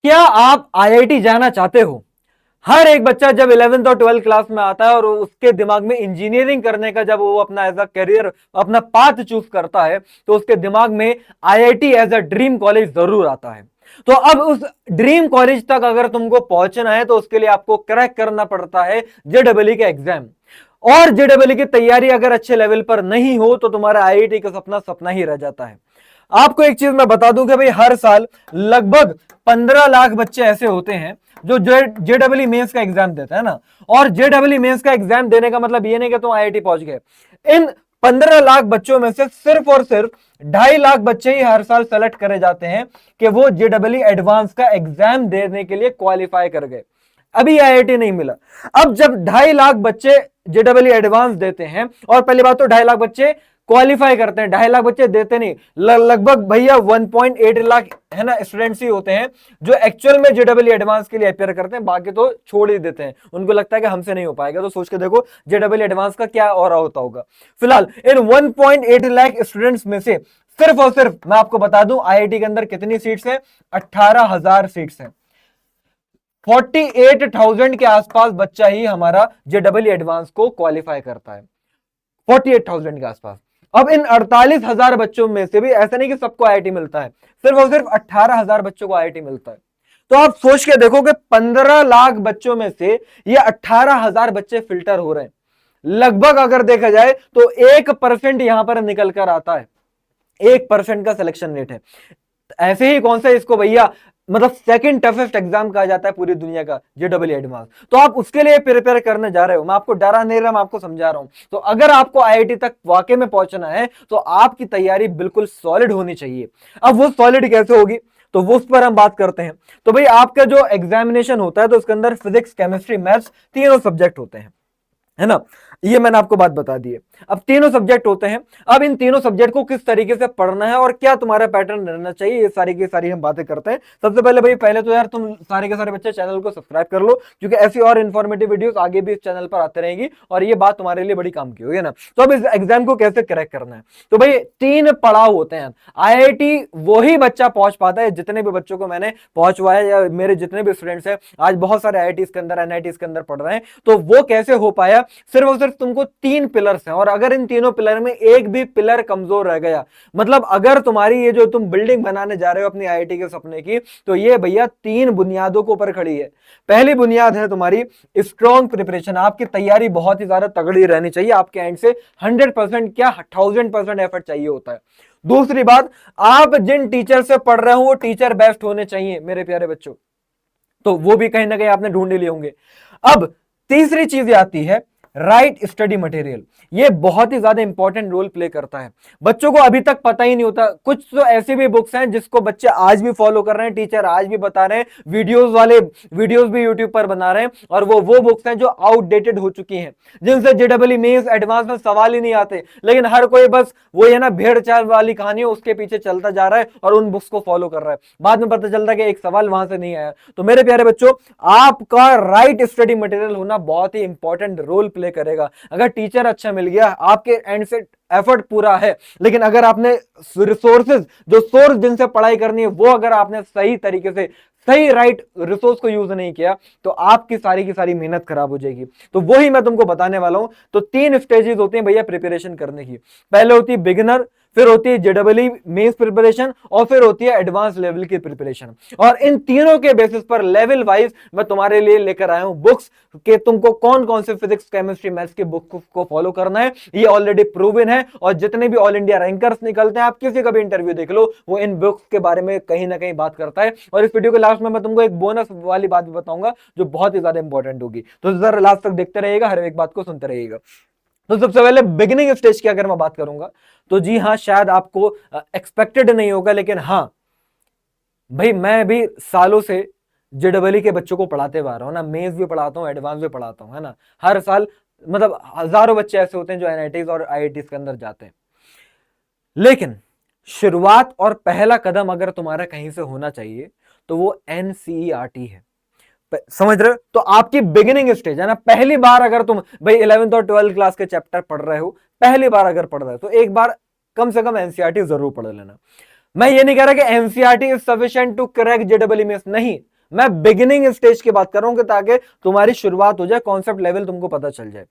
क्या आप आईआईटी जाना चाहते हो? हर एक बच्चा जब 11th और 12th क्लास में आता है और उसके दिमाग में इंजीनियरिंग करने का जब वो अपना एज अ करियर अपना पाथ चूज करता है तो उसके दिमाग में IIT as a dream college जरूर आता है। तो अब उस ड्रीम कॉलेज तक अगर तुमको पहुंचना है तो उसके लिए आपको क्रैक करना पड़ता है जेडब्ल्यू का एग्जाम। और जेडब्ल्यू की तैयारी अगर अच्छे लेवल पर नहीं हो तो तुम्हारा आईआईटी का सपना सपना ही रह जाता है। आपको एक चीज मैं बता दूं कि भाई हर साल लगभग 15 लाख बच्चे ऐसे होते हैं जो जेडब्ल्यू मेंस का एग्जाम देते हैं ना। और जेडब्ल्यू मेंस का एग्जाम देने का मतलब ये नहीं कि तुम आईआईटी पहुंच गए। इन 15 लाख बच्चों में से सिर्फ और सिर्फ 2.5 लाख बच्चे ही हर साल सेलेक्ट करे जाते हैं कि वो जेडब्ल्यू एडवांस का एग्जाम देने के लिए क्वालिफाई कर गए। अभी आईआईटी नहीं मिला। अब जब 2.5 लाख बच्चे जेडब्ल्यू एडवांस देते हैं, और पहली बात तो 2.5 लाख बच्चे क्वालिफाई करते हैं, 2.5 लाख बच्चे देते नहीं, लगभग भैया 1.8 लाख है ना स्टूडेंट्स ही होते हैं जो एक्चुअल में जेडब्ल्यू एडवांस के लिए अपेयर करते हैं। बाकी तो छोड़ ही देते हैं, उनको लगता है कि हमसे नहीं हो पाएगा। तो सोच के देखो जेडब्ल्यू एडवांस का क्या और होता होगा। फिलहाल इन 1.8 लाख स्टूडेंट्स में से सिर्फ और सिर्फ मैं आपको बता दूं आईआईटी के अंदर कितनी सीट्स हैं? 18,000 सीट्स हैं। 48,000 के आसपास बच्चा ही हमारा जेडब्ल्यू एडवांस को क्वालिफाई करता है। 48,000 के आसपास। अब इन 48,000 बच्चों में से भी ऐसा नहीं कि सबको आईआईटी मिलता है, सिर्फ और सिर्फ 18,000 बच्चों को आईआईटी मिलता है। तो आप सोच के देखो कि 15 लाख बच्चों में से ये 18,000 बच्चे फिल्टर हो रहे हैं। लगभग अगर देखा जाए तो 1% यहां पर निकल कर आता है। 1% का सिलेक्शन रेट है। ऐसे ही कौन सा इसको भैया मतलब सेकंड टफेस्ट एग्जाम कहा जाता है पूरी दुनिया का, जेडब्ल्यू एडवांस। तो आप उसके लिए प्रिपेयर करने जा रहे हो, मैं आपको डरा नहीं रहा, मैं आपको समझा रहा हूं। तो अगर आपको आईआईटी तक वाकई में पहुंचना है तो आपकी तैयारी बिल्कुल सॉलिड होनी चाहिए। अब वो सॉलिड कैसे होगी तो वो उस पर हम बात करते हैं। तो भाई आपका जो एग्जामिनेशन होता है तो उसके अंदर फिजिक्स, केमिस्ट्री, मैथ्स तीनों सब्जेक्ट होते हैं, है ना। ये मैंने आपको बात बता दी है। अब तीनों सब्जेक्ट होते हैं। अब इन तीनों सब्जेक्ट को किस तरीके से पढ़ना है और क्या तुम्हारा पैटर्न रहना चाहिए, ये सारी की सारी हम बातें करते हैं। सबसे पहले भाई पहले तो यार तुम सारे के सारे बच्चे चैनल को सब्सक्राइब कर लो, क्योंकि ऐसी और इन्फॉर्मेटिव वीडियोस आगे भी इस चैनल पर आते रहेंगी और ये बात तुम्हारे लिए बड़ी काम की होगी ना। तो अब इस एग्जाम को कैसे क्रैक करना है, तो भाई 3 पड़ाव होते हैं। आईआईटी वही बच्चा पहुंच पाता है, जितने भी बच्चों को मैंने पहुंचवाया या मेरे जितने भी स्टूडेंट्स हैं, आज बहुत सारे आईआईटी के अंदर, एनआईटी के अंदर पढ़ रहे हैं, तो वो कैसे हो पाया? सिर्फ और सिर्फ तुमको 3 पिलर्स हैं, और अगर इन तीनों पिलर में एक भी पिलर कमजोर रह गया, मतलब अगर तुम्हारी ये जो तुम बिल्डिंग बनाने जा रहे हो अपनी आईआईटी के सपने की, तो ये भैया 3 बुनियादों के ऊपर खड़ी है। पहली बुनियाद है तुम्हारी स्ट्रॉन्ग प्रिपरेशन। आपकी तैयारी बहुत ही ज्यादा तगड़ी रहनी चाहिए, आपके एंड से 100% क्या 1000% एफर्ट चाहिए होता है। दूसरी बात, आप जिन टीचर से पढ़ रहे हो वो टीचर बेस्ट होने चाहिए मेरे प्यारे बच्चों, तो वो भी कहीं ना कहीं आपने ढूंढ लिए होंगे। अब तीसरी चीज आती है राइट स्टडी मटेरियल। ये बहुत ही ज्यादा इंपॉर्टेंट रोल प्ले करता है। बच्चों को अभी तक पता ही नहीं होता, कुछ तो ऐसी भी बुक्स हैं जिसको बच्चे आज भी फॉलो कर रहे हैं, टीचर आज भी बता रहे हैं, वीडियोस वाले वीडियोस भी यूट्यूब पर बना रहे हैं, और वो बुक्स हैं जो आउटडेटेड हो चुकी हैं, जिनसे जेडब्ल्यू मेंस एडवांस में सवाल ही नहीं आते। लेकिन हर कोई बस वो है ना भेड़ चाल वाली कहानी है, उसके पीछे चलता जा रहा है और उन बुक्स को फॉलो कर रहा है। बाद में पता चलता है कि एक सवाल वहां से नहीं आया। तो मेरे प्यारे बच्चों, आपका राइट स्टडी मटेरियल होना बहुत ही इंपॉर्टेंट रोल प्ले करेगा। अगर टीचर अच्छा मिल गया, आपके एंड से एफर्ट पूरा है, लेकिन अगर आपने रिसोर्सेज, जो सोर्स जिनसे पढ़ाई करनी है, वो अगर आपने सही तरीके से सही राइट रिसोर्स को यूज नहीं किया, तो आपकी सारी की सारी मेहनत खराब हो जाएगी। तो वही मैं तुमको बताने वाला हूं। तो 3 स्टेजेस होते हैं भैया प्रिपरेशन करने की। पहले होती है बिगिनर, फिर होती है जेडब्ल्यू मेंस प्रिपरेशन, और फिर होती है एडवांस लेवल की प्रिपरेशन। और इन तीनों के बेसिस पर लेवल वाइज मैं तुम्हारे लिए लेकर आया हूं बुक्स कि तुमको कौन कौन से फिजिक्स, केमिस्ट्री, मैथ्स के बुक को फॉलो करना है। ये ऑलरेडी प्रूवन है, और जितने भी ऑल इंडिया रैंकर्स निकलते हैं, आप किसी का भी इंटरव्यू देख लो, वो इन बुक्स के बारे में कहीं ना कहीं बात करता है। और इस वीडियो के लास्ट में मैं तुमको एक बोनस वाली बात भी बताऊंगा जो बहुत ही ज्यादा इंपॉर्टेंट होगी। तो जरा लास्ट तक देखते रहिएगा, हर एक बात को सुनते रहिएगा। तो सबसे पहले बिगिनिंग स्टेज की अगर मैं बात करूंगा, तो जी हाँ, शायद आपको एक्सपेक्टेड नहीं होगा, लेकिन हाँ भाई मैं भी सालों से जेडब्ल्यू के बच्चों को पढ़ाते हुए आ रहा हूं ना, मेंस भी पढ़ाता हूं, एडवांस भी पढ़ाता हूं, है ना। हर साल मतलब हजारों बच्चे ऐसे होते हैं जो एनआईटीज और आईआईटीज के अंदर जाते हैं। लेकिन शुरुआत और पहला कदम अगर तुम्हारा कहीं से होना चाहिए तो वो एनसीईआरटी है। समझ रहे हो? तो आपकी बिगिनिंग स्टेज है ना, पहली बार अगर तुम भाई 11th और 12th क्लास के चैप्टर पढ़ रहे हो, पहली बार अगर पढ़ रहे हो, तो एक बार कम से कम एनसीईआरटी जरूर पढ़ लेना। मैं ये नहीं कह रहा कि NCERT is sufficient to crack JW mains, नहीं। मैं बिगिनिंग स्टेज की बात कर रहा हूं कि ताकि तुम्हारी शुरुआत हो जाए, कॉन्सेप्ट लेवल तुमको पता चल जाए।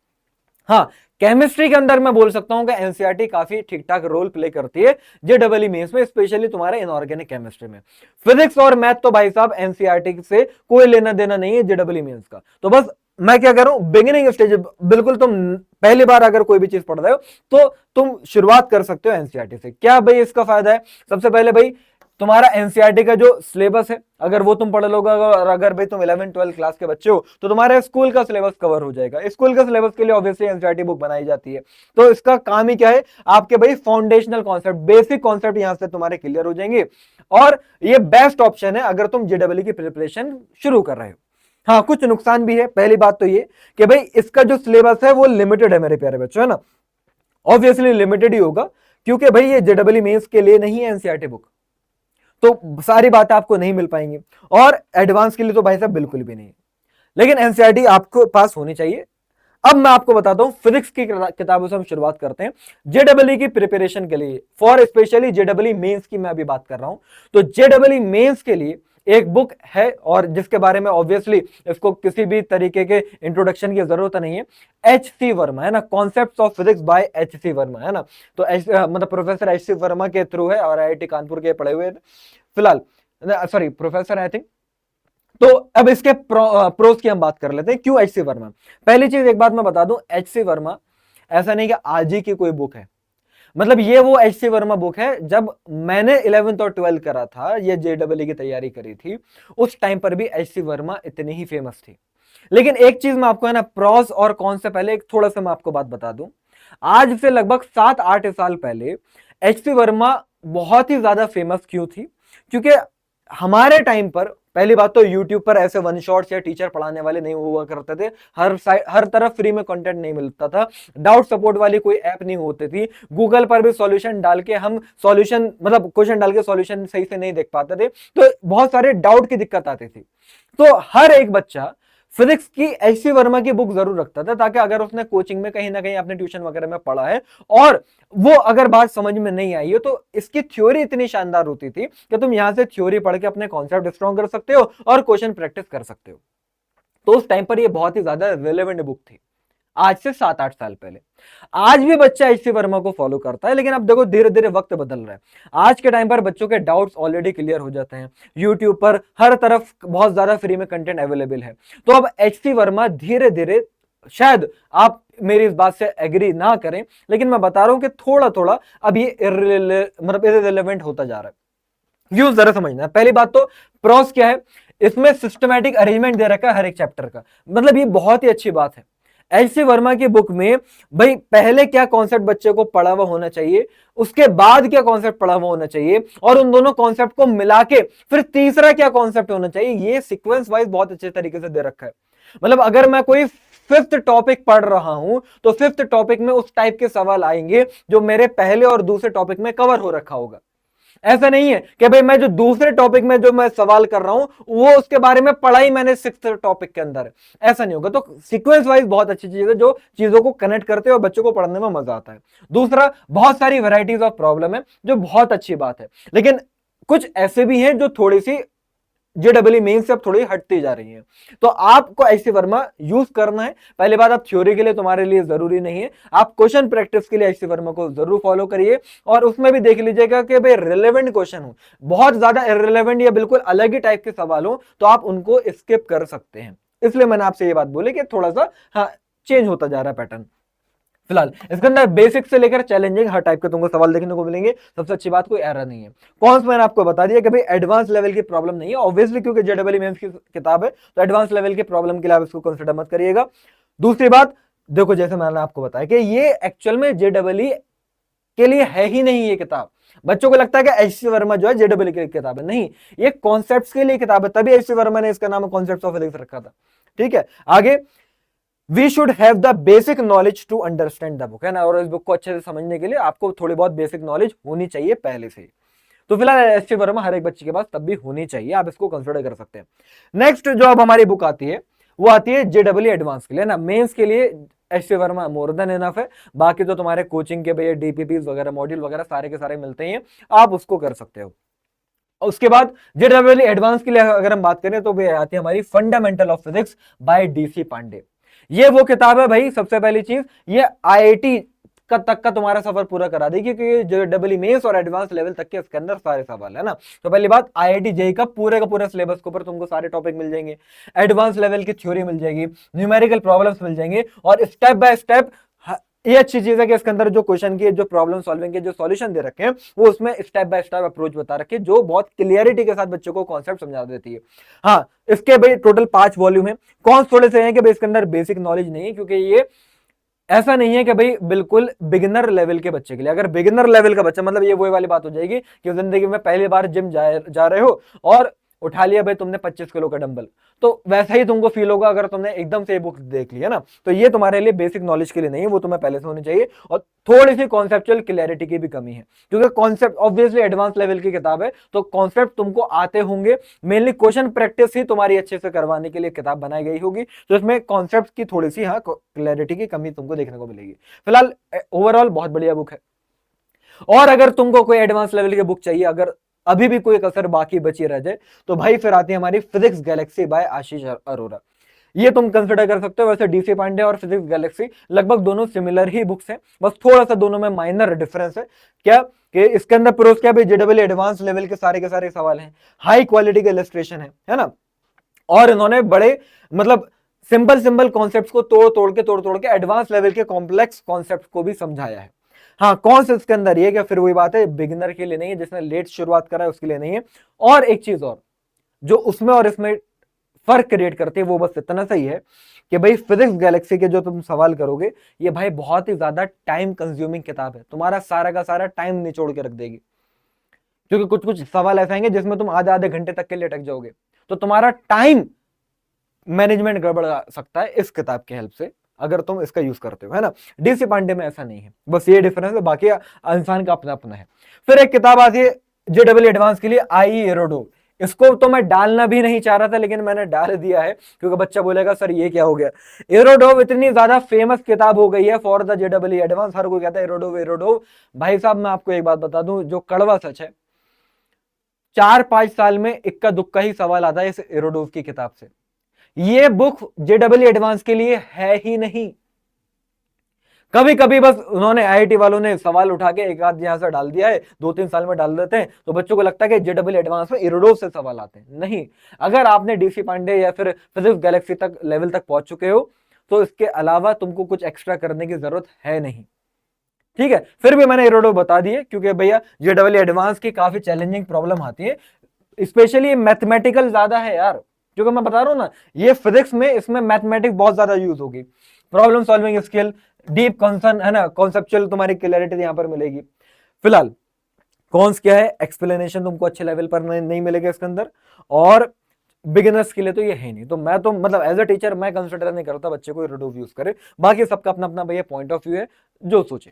हाँ, केमिस्ट्री के अंदर मैं बोल सकता हूं कि एनसीईआरटी काफी ठीक ठाक रोल प्ले करती है जेडबलई मेंस में, स्पेशली तुम्हारे इनऑर्गेनिक केमिस्ट्री में। फिजिक्स और मैथ तो भाई साहब एनसीईआरटी से कोई लेना देना नहीं है जेडबलई मेंस का। तो बस मैं क्या कर रहा हूं, बिगिनिंग स्टेज, बिल्कुल तुम पहली बार अगर कोई भी चीज पढ़ रहे हो तो तुम शुरुआत कर सकते हो एनसीईआरटी से। क्या भाई इसका फायदा है? सबसे पहले भाई तुम्हारा एनसीईआरटी का जो सिलेबस है अगर वो तुम पढ़ लोगे, और अगर भाई तुम 11-12 क्लास के बच्चे हो तो तुम्हारे स्कूल का सिलेबस कवर हो जाएगा। स्कूल का सिलेबस के लिए ऑब्वियसली एनसीईआरटी बुक बनाई जाती है। तो इसका काम ही क्या है, आपके भाई फाउंडेशनल कॉन्सेप्ट, बेसिक कॉन्सेप्ट यहां से तुम्हारे क्लियर हो जाएंगे, और ये बेस्ट ऑप्शन है अगर तुम जेडबलई की प्रिपरेशन शुरू कर रहे हो। हाँ, कुछ नुकसान भी है। पहली बात तो ये कि भाई इसका जो सिलेबस है वो लिमिटेड है मेरे प्यारे बच्चों, है ना। ऑब्वियसली लिमिटेड ही होगा क्योंकि भाई ये जेडबलई मेंस के लिए नहीं है एनसीईआरटी बुक, तो सारी बातें आपको नहीं मिल पाएंगी, और एडवांस के लिए तो भाई साहब बिल्कुल भी नहीं। लेकिन एनसीईआरटी आपको पास होनी चाहिए। अब मैं आपको बताता हूं, फिजिक्स की किताबों से हम शुरुआत करते हैं जेडबलई की प्रिपरेशन के लिए, फॉर स्पेशली जेडबलई मेंस की मैं अभी बात कर रहा हूं। तो जेडबलई मेंस के लिए एक बुक है, और जिसके बारे में ऑब्वियसली इसको किसी भी तरीके के इंट्रोडक्शन की जरूरत नहीं है, एच सी वर्मा, है ना, concepts of physics by H C Verma, है ना। तो मतलब प्रोफेसर एच सी वर्मा के थ्रू है, और आईआईटी कानपुर के पढ़े हुए फिलहाल, सॉरी प्रोफेसर आई थिंक। तो अब इसके प्रोस की हम बात कर लेते हैं, क्यों एच सी वर्मा। पहली चीज एक बात मैं बता दूं, एच सी वर्मा ऐसा नहीं कि आज ही की कोई बुक है, मतलब ये वो एच सी वर्मा बुक है जब मैंने 11th और 12th करा था, ये जेडबलई की तैयारी करी थी, उस टाइम पर भी एच सी वर्मा इतनी ही फेमस थी। लेकिन एक चीज मैं आपको, है ना, प्रॉस और कॉन से पहले एक थोड़ा सा मैं आपको बात बता दूं। आज से लगभग 7-8 साल पहले एच सी वर्मा बहुत ही ज्यादा फेमस क्यों थी, क्योंकि हमारे टाइम पर पहली बात तो यूट्यूब पर ऐसे वन शॉट्स या टीचर पढ़ाने वाले नहीं हुआ करते थे, हर तरफ फ्री में कंटेंट नहीं मिलता था, डाउट सपोर्ट वाली कोई ऐप नहीं होती थी, गूगल पर भी सॉल्यूशन डाल के हम सॉल्यूशन, मतलब क्वेश्चन डाल के सॉल्यूशन सही से नहीं देख पाते थे, तो बहुत सारे डाउट की दिक्कत आती थी। तो हर एक बच्चा फिजिक्स की एच सी वर्मा की बुक जरूर रखता था, ताकि अगर उसने कोचिंग में कहीं ना कहीं अपने ट्यूशन वगैरह में पढ़ा है और वो अगर बात समझ में नहीं आई है, तो इसकी थ्योरी इतनी शानदार होती थी कि तुम यहां से थ्योरी पढ़ के अपने कॉन्सेप्ट स्ट्रॉन्ग कर सकते हो और क्वेश्चन प्रैक्टिस कर सकते हो। तो उस टाइम पर ये बहुत ही ज्यादा रिलेवेंट बुक थी, आज से 7-8 साल पहले। आज भी बच्चा एच सी वर्मा को फॉलो करता है, लेकिन अब देखो धीरे धीरे वक्त बदल रहा है। आज के टाइम पर बच्चों के डाउट्स ऑलरेडी क्लियर हो जाते हैं, यूट्यूब पर हर तरफ बहुत ज्यादा फ्री में कंटेंट अवेलेबल है। तो अब एच सी वर्मा धीरे धीरे, शायद आप मेरी इस बात से एग्री ना करें, लेकिन मैं बता रहा हूं कि थोड़ा थोड़ा अब ये मतलब इररिलेवेंट होता जा रहा है। क्यों, जरा समझना है। पहली बात तो प्रॉस क्या है, इसमें सिस्टमैटिक अरेंजमेंट दे रखा है हर एक चैप्टर का, मतलब ये बहुत ही अच्छी बात है। एच सी वर्मा की बुक में भाई पहले क्या कॉन्सेप्ट बच्चे को पढ़ा हुआ होना चाहिए, उसके बाद क्या कॉन्सेप्ट पढ़ा हुआ होना चाहिए, और उन दोनों कॉन्सेप्ट को मिला के फिर तीसरा क्या कॉन्सेप्ट होना चाहिए, ये सीक्वेंस वाइज बहुत अच्छे तरीके से दे रखा है। मतलब अगर मैं कोई फिफ्थ टॉपिक पढ़ रहा हूं तो फिफ्थ टॉपिक में उस टाइप के सवाल आएंगे जो मेरे पहले और दूसरे टॉपिक में कवर हो रखा होगा। ऐसा नहीं है कि भाई मैं जो दूसरे टॉपिक में जो मैं सवाल कर रहा हूं वो उसके बारे में पढ़ा ही मैंने सिक्स्थ टॉपिक के अंदर, ऐसा नहीं होगा। तो सीक्वेंस वाइज बहुत अच्छी चीज है जो चीजों को कनेक्ट करते हैं और बच्चों को पढ़ने में मजा आता है। दूसरा, बहुत सारी वैरायटीज ऑफ प्रॉब्लम है जो बहुत अच्छी बात है, लेकिन कुछ ऐसे भी हैं जो थोड़ी सी जेडबलई मेन से अब थोड़ी हटती जा रही है। तो आपको एच सी वर्मा यूज करना है। पहली बात, आप थ्योरी के लिए तुम्हारे लिए जरूरी नहीं है, आप क्वेश्चन प्रैक्टिस के लिए एच सी वर्मा को जरूर फॉलो करिए, और उसमें भी देख लीजिएगा कि भाई रिलेवेंट क्वेश्चन हो, बहुत ज्यादा इररिलेवेंट या बिल्कुल अलग ही टाइप के सवाल हो तो आप उनको स्किप कर सकते हैं। इसलिए मैंने आपसे ये बात बोली कि थोड़ा सा हाँ चेंज होता जा रहा है पैटर्न। फिलहाल इसके अंदर बेसिक से लेकर चैलेंजिंग हर टाइप के तुमको सवाल देखने को मिलेंगे। सबसे अच्छी बात, कोई एरर नहीं है। कौन सा मैंने आपको बता दिया कि भाई एडवांस लेवल की प्रॉब्लम नहीं है, ऑब्वियसली क्योंकि जेडबलई मेंस की किताब है तो एडवांस लेवल की प्रॉब्लम के लिए आप इसको कंसिडर मत करिएगा। दूसरी बात, देखो जैसे मैंने आपको बताया कि ये एक्चुअल में जेडबलई के लिए है ही नहीं ये किताब। बच्चों को लगता है कि एच सी वर्मा जो है जेडबलई की किताब है, नहीं, ये कॉन्सेप्ट्स के लिए किताब है, तभी एच सी वर्मा ने इसका नाम कॉन्सेप्ट्स ऑफ फिजिक्स रखा था। ठीक है, आगे, we should have the basic knowledge to understand the book, है ना, और इस बुक को अच्छे से समझने के लिए आपको थोड़ी बहुत बेसिक नॉलेज होनी चाहिए पहले से। तो फिलहाल एच सी वर्मा हर एक बच्चे के पास तब भी होनी चाहिए, आप इसको कंसिडर कर सकते हैं। नेक्स्ट जो अब हमारी बुक आती है वो आती है जेडबलई एडवांस के लिए ना, मेंस के लिए H C Verma more than enough है। बाकी तो तुम्हारे कोचिंग के भैया डीपीपी वगैरह मॉड्यूल वगैरह सारे के सारे मिलते हैं, आप उसको कर सकते हो। उसके बाद जेडब्ल्यू एडवांस के लिए अगर हम बात करें तो वे आती है हमारी fundamental of physics by DC Pandey. ये वो किताब है भाई, सबसे पहली चीज ये आईआईटी का तक का तुम्हारा सफर पूरा करा देगी, क्योंकि जो डबल मेंस और एडवांस लेवल तक के इसके अंदर सारे सवाल है ना। तो पहली बात आईआईटी जेई का पूरे सिलेबस के ऊपर तुमको सारे टॉपिक मिल जाएंगे, एडवांस लेवल की थ्योरी मिल जाएगी, न्यूमेरिकल प्रॉब्लम्स मिल जाएंगे, और स्टेप बाय स्टेप ये अच्छी चीज है कि इसके अंदर जो क्वेश्चन की जो प्रॉब्लम सॉल्विंग के जो सॉल्यूशन दे रखे हैं वो उसमें स्टेप बाय स्टेप अप्रोच बता रखे, जो बहुत क्लियरिटी के साथ बच्चों को कॉन्सेप्ट समझा देती है। हाँ, इसके भाई टोटल 5 वॉल्यूम है। कौन थोड़े से हैं कि भाई इसके अंदर बेसिक नॉलेज नहीं है, क्योंकि ये ऐसा नहीं है कि भाई बिल्कुल बिगिनर लेवल के बच्चे के लिए। अगर बिगिनर लेवल का बच्चा, मतलब ये वही वाली बात हो जाएगी कि जिंदगी में पहली बार जिम जा रहे हो और उठा लिया भाई तुमने 25 किलो का डंबल, तो वैसा ही तुमको फील होगा अगर तुमने एकदम से बुक देख लिया ना। तो ये तुम्हारे लिए बेसिक नॉलेज के लिए नहीं है, वो तुम्हें पहले से होनी चाहिए। और थोड़ी सी कॉन्सेप्चुअल क्लैरिटी की भी कमी है, क्योंकि कॉन्सेप्ट ऑब्वियसली एडवांस लेवल की किताब है, तो कॉन्सेप्ट तुमको आते होंगे। मेनली क्वेश्चन प्रैक्टिस ही तुम्हारी अच्छे से करवाने के लिए किताब बनाई गई होगी, तो इसमें कॉन्सेप्ट की थोड़ी सी हाँ क्लैरिटी की कमी तुमको देखने को मिलेगी। फिलहाल ओवरऑल बहुत बढ़िया बुक है। और अगर तुमको कोई एडवांस लेवल की बुक चाहिए, अगर अभी भी कोई कसर बाकी बची रह जाए, तो भाई फिर आती है हमारी फिजिक्स गैलेक्सी बाय आशीष अरोरा। ये तुम कंसिडर कर सकते हो। वैसे डीसी पांडे और फिजिक्स गैलेक्सी लगभग दोनों सिमिलर ही बुक्स हैं, बस थोड़ा सा दोनों में माइनर डिफरेंस है। क्या कि इसके अंदर प्रोस क्या भी जेडब्ल्यू एडवांस लेवल के सारे सवाल हैं, हाई क्वालिटी के इलस्ट्रेशन है ना, और इन्होंने बड़े मतलब सिंपल कॉन्सेप्ट्स को तोड़ के एडवांस लेवल के कॉम्प्लेक्स कॉन्सेप्ट को भी समझाया है। हाँ, कौन से इसके अंदर ये, क्या फिर वही बात है, बिगिनर के लिए नहीं है, जिसने लेट शुरुआत करा है उसके लिए नहीं है। और एक चीज और जो उसमें और इसमें फर्क क्रिएट करती है वो बस इतना सही है कि भाई फिजिक्स गैलेक्सी के जो तुम सवाल करोगे, ये भाई बहुत ही ज्यादा टाइम कंज्यूमिंग किताब है, तुम्हारा सारा का सारा टाइम निचोड़ के रख देगी। क्योंकि कुछ कुछ सवाल ऐसे आएंगे जिसमें तुम आधे आधे घंटे तक के लिए अटक जाओगे, तो तुम्हारा टाइम मैनेजमेंट गड़बड़ सकता है इस किताब की हेल्प से, अगर तुम इसका यूज करते हो, है ना। डीसी पांडे में ऐसा नहीं है, बस ये डिफरेंस है, बाकी इंसान का अपना अपना है। फिर एक किताब आती है जेडब्ल्यू एडवांस के लिए, आई एरोडो। इसको तो मैं डालना भी नहीं चाह रहा था, लेकिन मैंने डाल दिया है, क्योंकि बच्चा बोलेगा सर ये क्या हो गया। एरोडोव इतनी ज्यादा फेमस किताब हो गई है फॉर द जेडब्ल्यू एडवांस, हर कोई कहता है एरोडोव एरोडोव। भाई साहब मैं आपको एक बात बता दूं जो कड़वा सच है, 4-5 साल में इक्का दुक्का ही सवाल आता है इस एरोडोव की किताब से। ये बुक जेडब्ल्यू एडवांस के लिए है ही नहीं। कभी कभी बस उन्होंने आईआईटी वालों ने सवाल उठा के एक आध यहां से डाल दिया है, 2-3 साल में डाल देते हैं, तो बच्चों को लगता है कि जेडब्ल्यू एडवांस में एरोडोव से सवाल आते हैं। नहीं, अगर आपने डीसी पांडे या फिर फिजिक्स गैलेक्सी तक लेवल तक पहुंच चुके हो, तो इसके अलावा तुमको कुछ एक्स्ट्रा करने की जरूरत है नहीं। ठीक है, फिर भी मैंने एरोडोव बता दिए, क्योंकि भैया जेडब्ल्यू एडवांस की काफी चैलेंजिंग प्रॉब्लम आती है, स्पेशली मैथमेटिकल ज्यादा है यार। क्योंकि मैं बता रहा हूं ना, ये फिजिक्स में इसमें मैथमेटिक्स बहुत ज्यादा यूज होगी, problem solving skill, deep concern, है ना, कॉन्सेप्चुअल तुम्हारी क्लैरिटी यहां पर मिलेगी। फिलहाल कॉन्स क्या है, एक्सप्लेनेशन तुमको अच्छे लेवल पर नहीं मिलेगा इसके अंदर, और बिगिनर्स के लिए तो ये है नहीं। तो मैं तो मतलब एज अ टीचर मैं कंसिडर नहीं करता बच्चे को एरोडोव यूज करे, बाकी सबका अपना अपना भैया पॉइंट ऑफ व्यू है, जो सोचे।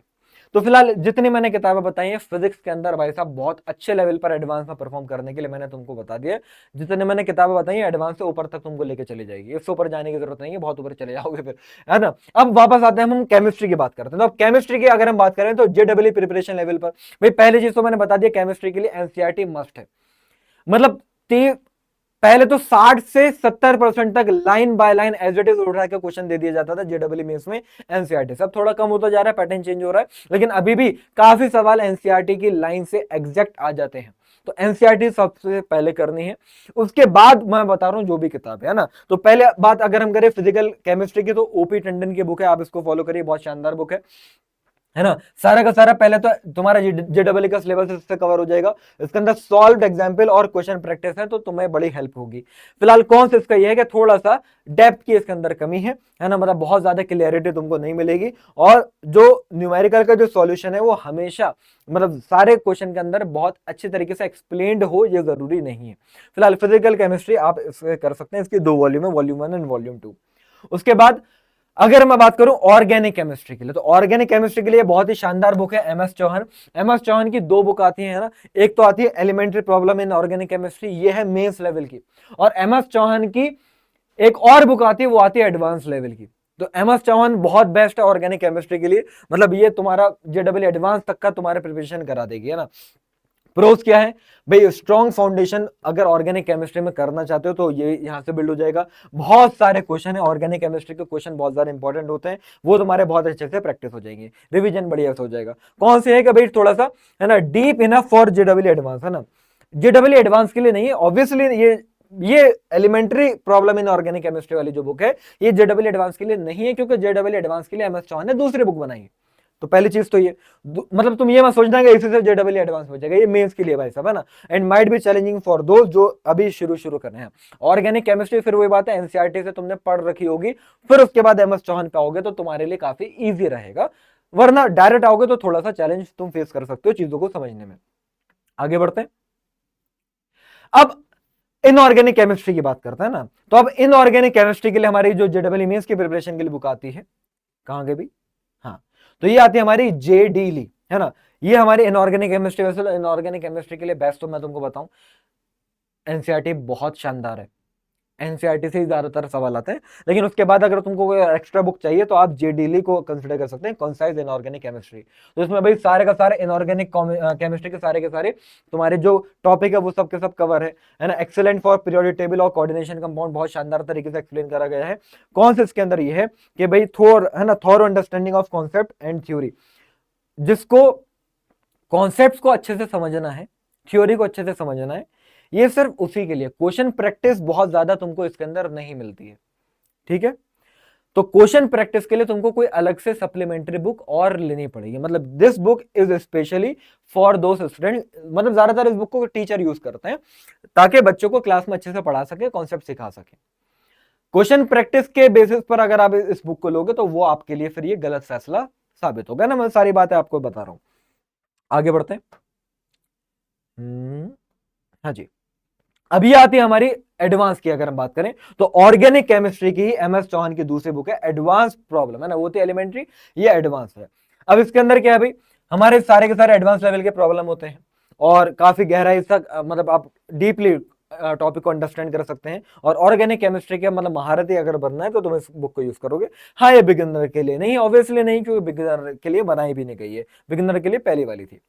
तो फिलहाल जितनी मैंने किताबें बताई हैं फिजिक्स के अंदर भाई साहब बहुत अच्छे लेवल पर एडवांस में परफॉर्म करने के लिए मैंने तुमको बता दिया। जितने मैंने किताबें बताई हैं एडवांस से ऊपर तक तुमको लेके चली जाएगी, इससे ऊपर जाने की जरूरत नहीं है, बहुत ऊपर चले जाओगे फिर, है ना। अब वापस आते हैं, हम केमिस्ट्री की बात करते हैं। तो अब केमिस्ट्री की अगर हम बात करें तो जेडब्ल्यू प्रिपरेशन लेवल पर भाई पहली चीज तो मैंने बता दिया, केमिस्ट्री के लिए एनसीईआरटी मस्ट है। मतलब पहले तो 60 से 70% तक line by line as it is उठा के क्वेश्चन दे दिया जाता था जेडब्ल्यू मेंस में एनसीईआरटी। सब थोड़ा कम होता जा रहा है, पैटर्न चेंज हो रहा है, लेकिन अभी भी काफी सवाल एनसीईआरटी की लाइन से एग्जैक्ट आ जाते हैं। तो एनसीईआरटी सबसे पहले करनी है, उसके बाद मैं बता रहा हूं जो भी किताब है ना। तो पहले बात अगर हम करें फिजिकल केमिस्ट्री की, तो ओपी टंडन की बुक है, आप इसको फॉलो करिए, बहुत शानदार बुक है ना। सारा का सारा पहले तो तुम्हारा जेडब्ल्यू का सिलेबस इससे कवर हो जाएगा, इसके अंदर सॉल्व्ड एग्जांपल और क्वेश्चन प्रैक्टिस है, तो तुम्हें बड़ी हेल्प होगी। फिलहाल कौन सा इसका ये है कि थोड़ा सा डेप्थ की इसके अंदर कमी है ना, मतलब बहुत ज्यादा क्लियरिटी तुमको नहीं मिलेगी, और जो न्यूमेरिकल का जो सॉल्यूशन है वो हमेशा मतलब सारे क्वेश्चन के अंदर बहुत अच्छे तरीके से एक्सप्लेन्ड हो, ये जरूरी नहीं है। फिलहाल फिजिकल केमिस्ट्री आप इससे कर सकते हैं, इसकी 2 वॉल्यूम है, वॉल्यूम 1 एंड वॉल्यूम 2। उसके बाद अगर मैं बात करूं ऑर्गेनिक केमिस्ट्री के लिए, तो ऑर्गेनिक केमिस्ट्री के लिए बहुत ही शानदार बुक है एमएस चौहान। एमएस चौहान की 2 बुक आती है ना, एक तो आती है elementary problem in organic chemistry, ये है मेंस लेवल की, और एमएस चौहान की एक और बुक आती है, वो आती है एडवांस लेवल की। तो एमएस चौहान बहुत बेस्ट है ऑर्गेनिक केमिस्ट्री के लिए, मतलब ये तुम्हारा जेडब्ल्यू एडवांस तक का तुम्हारे प्रिपरेशन करा देगी, है ना। प्रोस क्या है भाई, स्ट्रॉन्ग फाउंडेशन अगर ऑर्गेनिक केमिस्ट्री में करना चाहते हो तो ये यहां से बिल्ड हो जाएगा। बहुत सारे क्वेश्चन है ऑर्गेनिक केमिस्ट्री के, क्वेश्चन बहुत ज्यादा इंपॉर्टेंट होते हैं, वो तुम्हारे बहुत अच्छे से प्रैक्टिस हो जाएंगे, रिवीजन बढ़िया से हो जाएगा। कौन से है कि भाई थोड़ा सा है ना deep enough for JW advance, है ना, जेडब्ल्यू एडवांस के लिए नहीं है ऑब्वियसली, ये elementary problem in organic chemistry वाली जो बुक है ये जेडब्ल्यू एडवांस के लिए नहीं है, क्योंकि जेडब्ल्यू एडवांस के लिए एमएस चौहान ने दूसरी बुक बनाई है। तो पहली चीज तो ये, मतलब तुम ये मत सोचना कि इसी से जेडब्ल्यू एडवांस हो जाएगा, ये मेंस के लिए भाई साहब, है ना, and might be challenging for दोस्त जो अभी शुरू कर रहे हैं। ऑर्गेनिक केमिस्ट्री फिर वही बात है, एनसीईआरटी से तुमने पढ़ रखी होगी, फिर उसके बाद एमएस चौहान पे आओगे तो तुम्हारे लिए काफी ईजी रहेगा, वरना डायरेक्ट आओगे तो थोड़ा सा चैलेंज तुम फेस कर सकते हो चीजों को समझने में। आगे बढ़ते हैं, अब इनऑर्गेनिक केमिस्ट्री की बात करते हैं ना, तो अब इनऑर्गेनिक केमिस्ट्री के लिए हमारी जो जेडब्ल्यू मेंस की प्रिपरेशन के लिए बुक आती है, कहां गई भी, हाँ, तो ये आती है हमारी जेडी ली, है ना, ये हमारी इनऑर्गेनिक केमिस्ट्री, वैसे इनऑर्गेनिक केमिस्ट्री के लिए बेस्ट तो मैं तुमको बताऊं एनसीईआरटी बहुत शानदार है, एनसीईआरटी से ही ज्यादातर सवाल आते हैं, लेकिन उसके बाद अगर तुमको कोई एक्स्ट्रा बुक चाहिए तो आप जेडीली को कंसिडर कर सकते हैं, कंसाइज इनऑर्गेनिक केमिस्ट्री। तो इसमें भाई सारे का सारे इनऑर्गेनिक केमिस्ट्री के सारे तुम्हारे जो टॉपिक है वो सब के सब कवर है ना, एक्सेलेंट फॉर पीरियोडिक टेबल और कोऑर्डिनेशन कंपाउंड, बहुत शानदार तरीके से एक्सप्लेन करा गया है। कौन से इसके अंदर ये है कि भाई थोर है ना, thorough understanding of concept and theory, जिसको कॉन्सेप्ट्स को अच्छे से समझना है, थ्योरी को अच्छे से समझना है, ये सिर्फ उसी के लिए, क्वेश्चन प्रैक्टिस बहुत ज्यादा तुमको इसके अंदर नहीं मिलती है, ठीक है, तो क्वेश्चन प्रैक्टिस के लिए तुमको कोई अलग से सप्लीमेंट्री बुक और लेनी पड़ेगी, मतलब this book is specially for those student, मतलब ज्यादातर इस बुक को टीचर यूज करते हैं ताकि बच्चों को क्लास में अच्छे से पढ़ा सके, कॉन्सेप्ट सिखा सके। क्वेश्चन प्रैक्टिस के बेसिस पर अगर आप इस बुक को लोगे तो वो आपके लिए फिर ये गलत फैसला साबित होगा ना, मैं सारी बातें आपको बता रहा हूं। आगे बढ़ते हैं, हाँ जी, अभी आती है हमारी एडवांस की अगर हम बात करें तो ऑर्गेनिक केमिस्ट्री की एमएस चौहान की दूसरी बुक है एडवांस प्रॉब्लम, है ना, वो थी एलिमेंट्री, ये एडवांस है। अब इसके अंदर क्या है भाई, हमारे सारे के सारे एडवांस लेवल के प्रॉब्लम होते हैं और काफी गहराई तक मतलब आप डीपली टॉपिक को अंडरस्टैंड कर सकते हैं, और ऑर्गेनिक केमिस्ट्री के मतलब महारथी अगर बनना है तो तुम इस बुक को यूज करोगे। हाँ, ये बिगिनर के लिए नहीं, ऑब्वियसली नहीं, क्योंकि बिगिनर के लिए बनाई भी नहीं गई है, बिगिनर के लिए पहली वाली थी।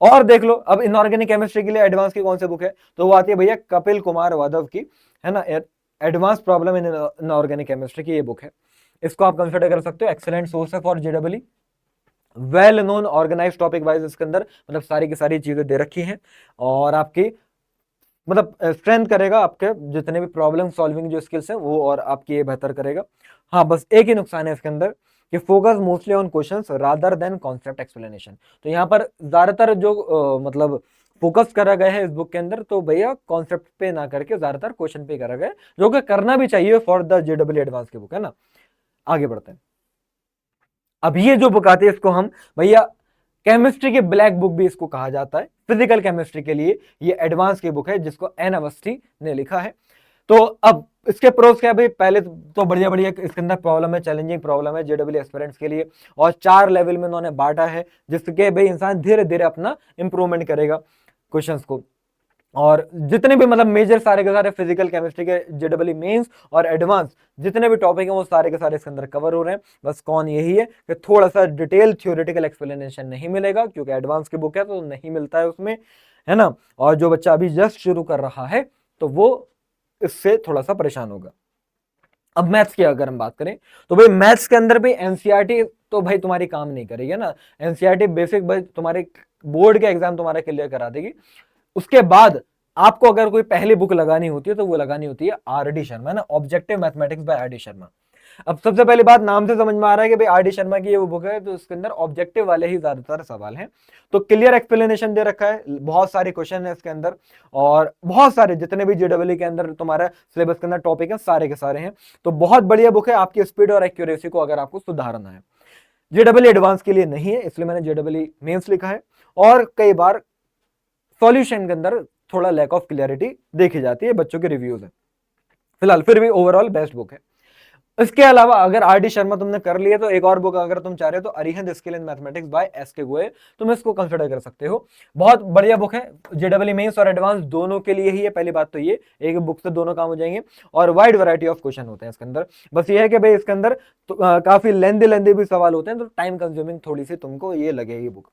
और देख लो अब इनऑर्गेनिक केमिस्ट्री के लिए एडवांस की कौन सी बुक है, तो वो आती है भैया कपिल कुमार वादव की, है ना, एडवांस प्रॉब्लम इन इनऑर्गेनिक केमिस्ट्री की ये बुक है, इसको आप कंसिडर कर सकते हो, एक्सेलेंट सोर्स है for JW, well known organize topic wise इसके अंदर मतलब सारी की सारी चीजें दे रखी हैं, और आपकी मतलब स्ट्रेंथ करेगा आपके जितने भी प्रॉब्लम सॉल्विंग जो स्किल्स हैं वो, और आपकी ये बेहतर करेगा। हाँ, बस एक ही नुकसान है इसके अंदर कि focus mostly on questions rather than concept explanation, तो यहाँ पर ज्यादातर जो मतलब फोकस करा गया है इस बुक के अंदर, तो भैया कॉन्सेप्ट पे ना करके ज्यादातर क्वेश्चन पे करा गया है, जो कि करना भी चाहिए फॉर द जेडब्ल्यू एडवांस की बुक, है ना। आगे बढ़ते हैं, अब ये जो बुक आती है इसको हम भैया केमिस्ट्री की ब्लैक बुक भी इसको कहा जाता है, फिजिकल केमिस्ट्री के लिए ये एडवांस की बुक है जिसको एन अवस्थी ने लिखा है। तो अब इसके प्रोस क्या है भाई, पहले तो बढ़िया बढ़िया इसके अंदर प्रॉब्लम है, चैलेंजिंग प्रॉब्लम है जेडब्ल्यू एस्पिरेंट्स के लिए, और 4 लेवल में उन्होंने बांटा है जिसके भाई इंसान धीरे धीरे अपना इंप्रूवमेंट करेगा क्वेश्चंस को, और जितने भी मतलब मेजर सारे के सारे फिजिकल केमिस्ट्री के जेडब्ल्यू मेंस और एडवांस जितने भी टॉपिक हैं वो सारे के सारे इसके अंदर कवर हो रहे हैं। बस कौन यही है कि थोड़ा सा डिटेल थ्योरेटिकल एक्सप्लेनेशन नहीं मिलेगा, क्योंकि एडवांस की बुक है तो नहीं मिलता है उसमें, है ना, और जो बच्चा अभी जस्ट शुरू कर रहा है तो वो इससे थोड़ा सा परेशान होगा। अब मैथ्स की अगर हम बात करें तो भाई मैथ्स के अंदर भी एनसीईआरटी तो भाई तुम्हारी काम नहीं करेगी ना, एनसीईआरटी बेसिक भाई तुम्हारे बोर्ड के एग्जाम तुम्हारा क्लियर करा देगी, उसके बाद आपको अगर कोई पहली बुक लगानी होती है तो वो लगानी होती है आर डी शर्मा, ना, objective mathematics bye R D Sharma. अब सबसे पहली बात, नाम से समझ में आ रहा है कि भाई आर डी शर्मा की ये वो बुक है तो उसके अंदर ऑब्जेक्टिव वाले ही ज्यादातर सवाल हैं, तो क्लियर एक्सप्लेनेशन दे रखा है, बहुत सारे क्वेश्चन है इसके अंदर, और बहुत सारे जितने भी जेडब्ल्यू के अंदर तुम्हारा सिलेबस के अंदर टॉपिक है सारे के सारे हैं, तो बहुत बढ़िया बुक है आपकी स्पीड और एक्यूरेसी को अगर आपको सुधारना है। जेडब्ल्यू एडवांस के लिए नहीं है, इसलिए मैंने जेडब्ल्यू मेंस लिखा है, और कई बार सॉल्यूशन के अंदर थोड़ा लैक ऑफ क्लियरिटी देखी जाती है बच्चों के रिव्यूज में, फिलहाल फिर भी ओवरऑल बेस्ट बुक है। इसके अलावा अगर आर डी शर्मा तुमने कर लिया तो एक और बुक अगर तुम चाह रहे हो तो Arihant skill in mathematics by S के गोयल, तुम इसको कंसिडर कर सकते हो, बहुत बढ़िया बुक है, जेडब्ल्यू मेंस और एडवांस दोनों के लिए ही है, पहली बात तो ये एक बुक से दोनों काम हो जाएंगे, और वाइड वैरायटी ऑफ क्वेश्चन होते हैं इसके अंदर, बस ये है कि भाई इसके अंदर तो, काफी लेंदी भी सवाल होते हैं, तो टाइम कंज्यूमिंग थोड़ी सी तुमको ये लगेगी बुक।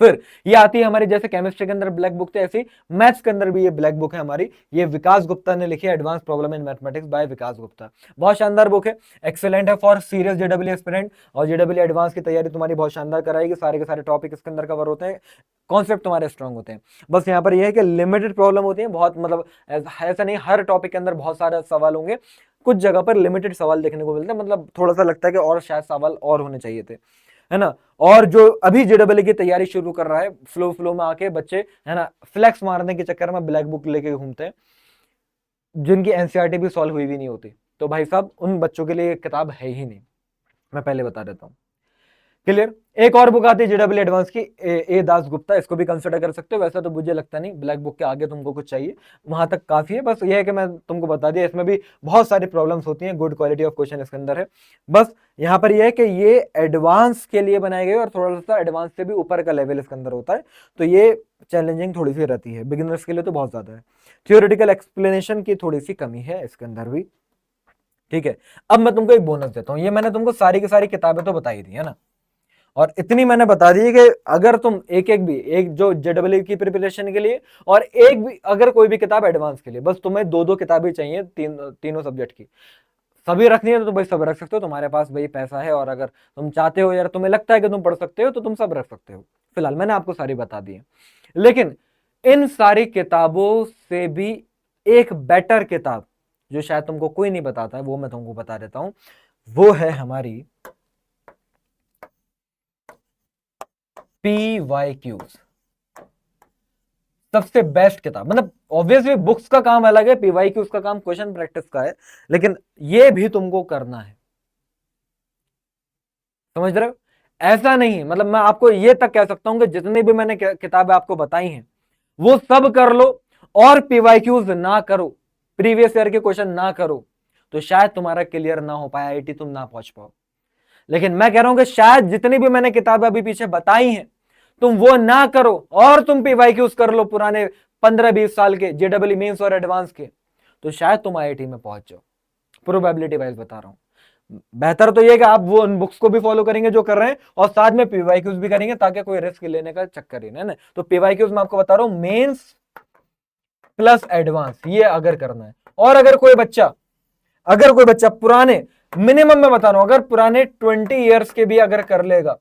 फिर ये आती है हमारी, जैसे केमिस्ट्री के अंदर ब्लैक बुक थे, ऐसी मैथ्स के अंदर भी ये ब्लैक बुक है हमारी। ये विकास गुप्ता ने लिखी है, advance problem in mathematics by Vikas Gupta. बहुत शानदार बुक है, एक्सेलेंट है फॉर सीरियस जेडब्ल्यू एस्पिरेंट, और जेडब्ल्यू एडवांस की तैयारी तुम्हारी बहुत शानदार कराएगी। सारे के सारे टॉपिक इसके अंदर कवर होते हैं, कॉन्सेप्ट तुम्हारे स्ट्रांग होते हैं। बस यहाँ पर यह है कि लिमिटेड प्रॉब्लम होती है, बहुत मतलब ऐसा नहीं हर टॉपिक के अंदर बहुत सारे सवाल होंगे, कुछ जगह पर लिमिटेड सवाल देखने को मिलते हैं, मतलब थोड़ा सा लगता है कि और शायद सवाल और होने चाहिए थे, है ना। और जो अभी जेडब्ल्यू की तैयारी शुरू कर रहा है, फ्लो में आके बच्चे, है ना, फ्लैक्स मारने के चक्कर में ब्लैक बुक लेके घूमते हैं, जिनकी एनसीईआरटी भी सॉल्व हुई भी नहीं होती, तो भाई साहब उन बच्चों के लिए किताब है ही नहीं, मैं पहले बता देता हूं। क्लियर। एक और बुक आती है जेडब्ल्यू एडवांस की, ए दास गुप्ता, इसको भी कंसिडर कर सकते हो। वैसा तो मुझे लगता नहीं ब्लैक बुक के आगे तुमको कुछ चाहिए, वहां तक काफी है। बस ये है कि मैं तुमको बता दिया, इसमें भी बहुत सारी प्रॉब्लम्स होती हैं, गुड क्वालिटी ऑफ क्वेश्चन इसके अंदर है। बस यहाँ पर यह है कि ये एडवांस के लिए बनाए गए, और थोड़ा सा एडवांस से भी ऊपर का लेवल इसके अंदर होता है, तो ये चैलेंजिंग थोड़ी सी रहती है, बिगिनर्स के लिए तो बहुत ज्यादा है। थियोरेटिकल एक्सप्लेनेशन की थोड़ी सी कमी है इसके अंदर भी, ठीक है। अब मैं तुमको एक बोनस देता हूं, ये मैंने तुमको सारी की सारी किताबें तो बताई दी है ना, और इतनी मैंने बता दी कि अगर तुम एक जो जेडब्ल्यू की प्रिपरेशन के लिए, और एक भी अगर कोई भी किताब एडवांस के लिए, बस तुम्हें दो दो किताबें चाहिए, तीनों सब्जेक्ट की, सभी रखनी है तो भाई सब रख सकते हो, तुम्हारे पास भाई पैसा है, और अगर तुम चाहते हो यार, तुम्हें लगता है कि तुम पढ़ सकते हो, तो तुम सब रख सकते हो। फिलहाल मैंने आपको सारी बता दी है, लेकिन इन सारी किताबों से भी एक बेटर किताब, जो शायद तुमको कोई नहीं बताता है, वो मैं तुमको बता देता हूं, वो है हमारी PYQs। सबसे बेस्ट किताब, मतलब ऑब्वियसली बुक्स का काम अलग है, PYQs का काम क्वेश्चन प्रैक्टिस का है, लेकिन ये भी तुमको करना है, समझ रहे हो। ऐसा नहीं, मतलब मैं आपको ये तक कह सकता हूं कि जितनी भी मैंने किताबें आपको बताई हैं वो सब कर लो, और PYQs ना करो, प्रीवियस ईयर के क्वेश्चन ना करो, तो शायद तुम्हारा क्लियर ना हो पाए, आईआईटी तुम ना पहुंच पाओ। लेकिन मैं कह रहा हूं कि शायद जितनी भी मैंने किताबें अभी पीछे बताई हैं, तुम वो ना करो, और तुम PYQs कर लो पुराने 15-20 साल के जेडब्ल्यू मेंस और एडवांस के, तो शायद तुम आईआईटी में पहुंच जाओ, प्रोबेबिलिटी वाइज बता रहा हूं। बेहतर तो ये कि आप वो उन बुक्स को भी फॉलो करेंगे जो कर रहे हैं, और साथ में PYQs भी करेंगे, ताकि कोई रिस्क लेने का चक्कर ही ना। तो PYQs मैं आपको बता रहा हूं, मेंस प्लस एडवांस, ये अगर करना है। और अगर कोई बच्चा पुराने, मिनिमम मैं बता रहा हूं, अगर पुराने 20 ईयर्स के भी अगर कर लेगा,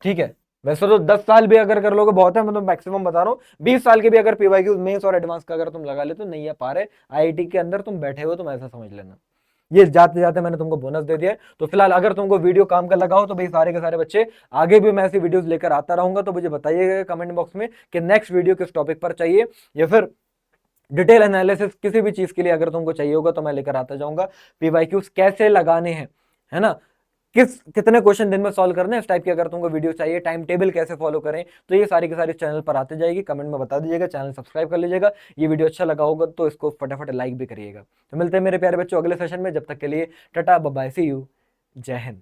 ठीक है, वैसे तो 10 साल भी अगर कर लोगे बहुत है, मैं तो मैक्सिमम बता रहा हूं, 20 साल के भी अगर PYQ मेंस और एडवांस का अगर तुम लगा ले, तो नहीं है पा रहे आईआईटी के अंदर तुम बैठे हो, तुम ऐसा समझ लेना। ये जाते जाते मैंने तुमको बोनस दे दिया है। तो फिलहाल अगर तुमको वीडियो काम का लगा हो, तो भाई सारे के सारे बच्चे, आगे भी मैं ऐसी वीडियोस लेकर आता रहूंगा, तो मुझे बताइएगा कमेंट बॉक्स में कि नेक्स्ट वीडियो किस टॉपिक पर चाहिए, या फिर डिटेल एनालिसिस किसी भी चीज के लिए अगर तुमको चाहिए होगा, तो मैं लेकर आता जाऊंगा। PYQs कैसे लगाने हैं, है ना, कितने क्वेश्चन दिन में सॉल्व करने हैं, इस टाइप की अगर तुमको वीडियो चाहिए, टाइम टेबल कैसे फॉलो करें, तो ये सारी की सारी चैनल पर आते जाएगी। कमेंट में बता दीजिएगा, चैनल सब्सक्राइब कर लीजिएगा। ये वीडियो अच्छा लगा होगा तो इसको फटाफट लाइक भी करिएगा। तो मिलते हैं मेरे प्यारे बच्चों अगले सेशन में, जब तक के लिए tata bye bye, see you, जय हिंद।